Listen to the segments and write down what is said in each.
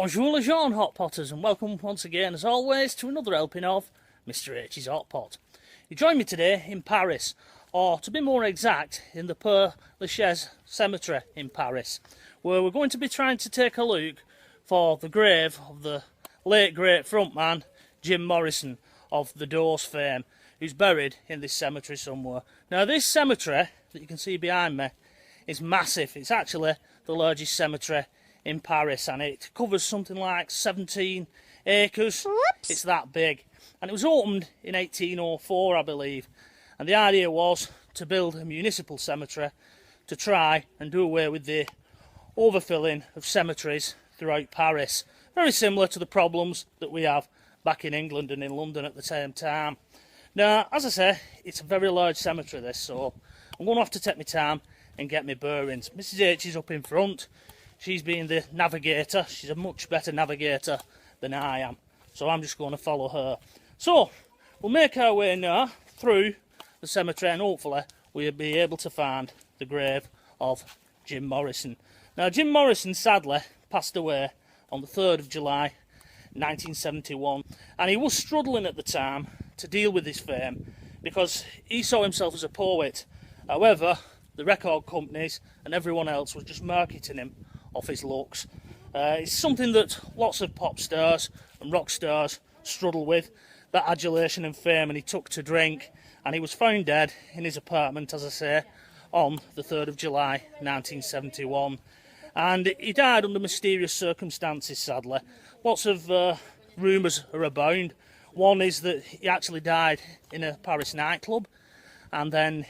Bonjour les gens, Hot Potters, and welcome once again, as always, to another helping of Mr H's Hot Pot. You join me today in Paris, or to be more exact, in the Pere Lachaise Cemetery in Paris, where we're going to be trying to take a look for the grave of the late great frontman Jim Morrison of the Doors fame, who's buried in this cemetery somewhere. Now this cemetery that you can see behind me is massive. It's actually the largest cemetery in Paris, and it covers something like 17 acres. Whoops. It's that big, and it was opened in 1804, I believe, and the idea was to build a municipal cemetery to try and do away with the overfilling of cemeteries throughout Paris, very similar to the problems that we have back in England and in London at the same time. Now, as I say, it's a very large cemetery this, so I'm going to have to take my time and get my bearings. Mrs H is up in front. She's being the navigator. She's a much better navigator than I am, so I'm just going to follow her. So we'll make our way now through the cemetery, and hopefully we'll be able to find the grave of Jim Morrison. Now, Jim Morrison sadly passed away on the 3rd of July 1971, and he was struggling at the time to deal with his fame because he saw himself as a poet. However, the record companies and everyone else was just marketing him off his looks. It's something that lots of pop stars and rock stars struggle with, that adulation and fame, and he took to drink, and he was found dead in his apartment, as I say, on the 3rd of July 1971. And he died under mysterious circumstances, sadly. Lots of rumours are abound. One is that he actually died in a Paris nightclub, and then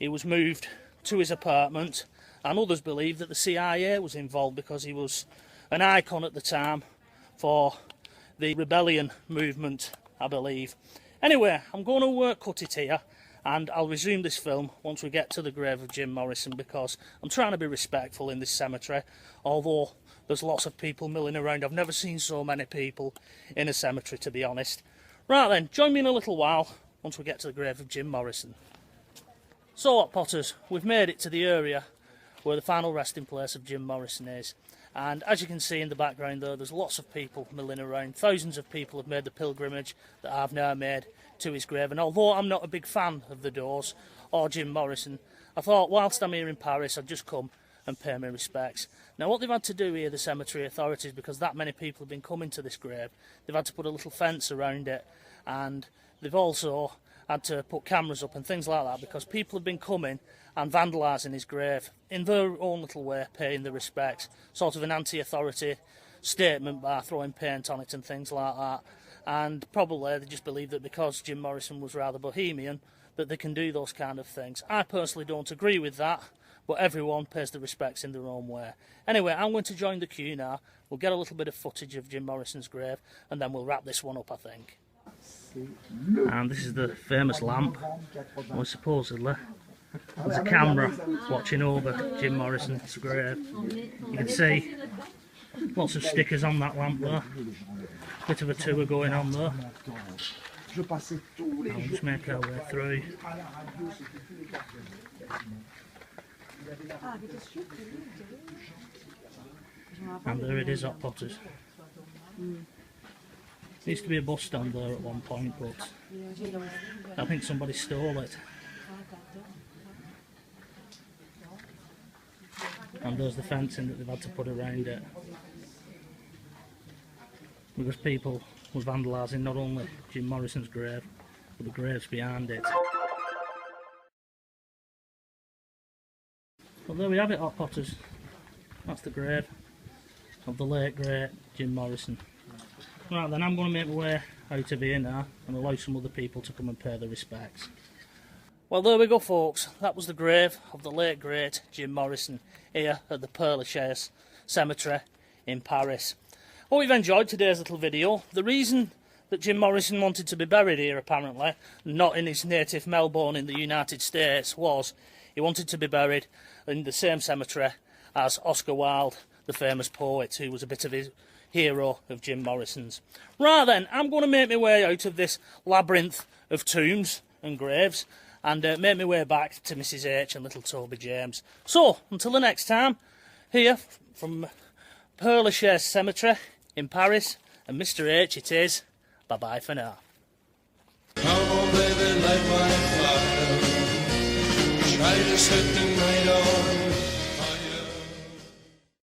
he was moved to his apartment, and others believe that the CIA was involved because he was an icon at the time for the rebellion movement, I believe. Anyway, I'm going to cut it here, and I'll resume this film once we get to the grave of Jim Morrison, because I'm trying to be respectful in this cemetery, although there's lots of people milling around. I've never seen so many people in a cemetery, to be honest. Right then, join me in a little while once we get to the grave of Jim Morrison. So, Hot Potters, we've made it to the area where the final resting place of Jim Morrison is. And as you can see in the background there, there's lots of people milling around. Thousands of people have made the pilgrimage that I've now made to his grave. And although I'm not a big fan of the Doors or Jim Morrison, I thought whilst I'm here in Paris, I'd just come and pay my respects. Now what they've had to do here, the cemetery authorities, because that many people have been coming to this grave, they've had to put a little fence around it, and they've also had to put cameras up and things like that, because people have been coming and vandalising his grave in their own little way, paying their respects, sort of an anti-authority statement by throwing paint on it and things like that. And probably they just believe that because Jim Morrison was rather bohemian, that they can do those kind of things. I personally don't agree with that, but everyone pays their respects in their own way. Anyway, I'm going to join the queue now. We'll get a little bit of footage of Jim Morrison's grave, and then we'll wrap this one up, I think. And this is the famous lamp, or supposedly there's a camera watching over Jim Morrison's grave. You can see lots of stickers on that lamp there. Bit of a tour going on there. I'll just make our way through. And there it is, Hot Potters. There used to be a bus stand there at one point, but I think somebody stole it. And there's the fencing that they've had to put around it, because people were vandalising not only Jim Morrison's grave, but the graves behind it. But there we have it, Hot Potters. That's the grave of the late great Jim Morrison. Right then, I'm going to make my way out of here now and allow some other people to come and pay their respects. Well, there we go, folks. That was the grave of the late great Jim Morrison here at the Pere Lachaise Cemetery in Paris. Hope you've enjoyed today's little video. The reason that Jim Morrison wanted to be buried here, apparently, not in his native Melbourne in the United States, was he wanted to be buried in the same cemetery as Oscar Wilde, the famous poet, who was a bit of his hero of Jim Morrison's. Right then, I'm going to make my way out of this labyrinth of tombs and graves and make my way back to Mrs H and little Toby James. So, until the next time, here from Pere Lachaise Cemetery in Paris, and Mr H it is. Bye bye for now. Come on, baby, light my fire. Try to set the night on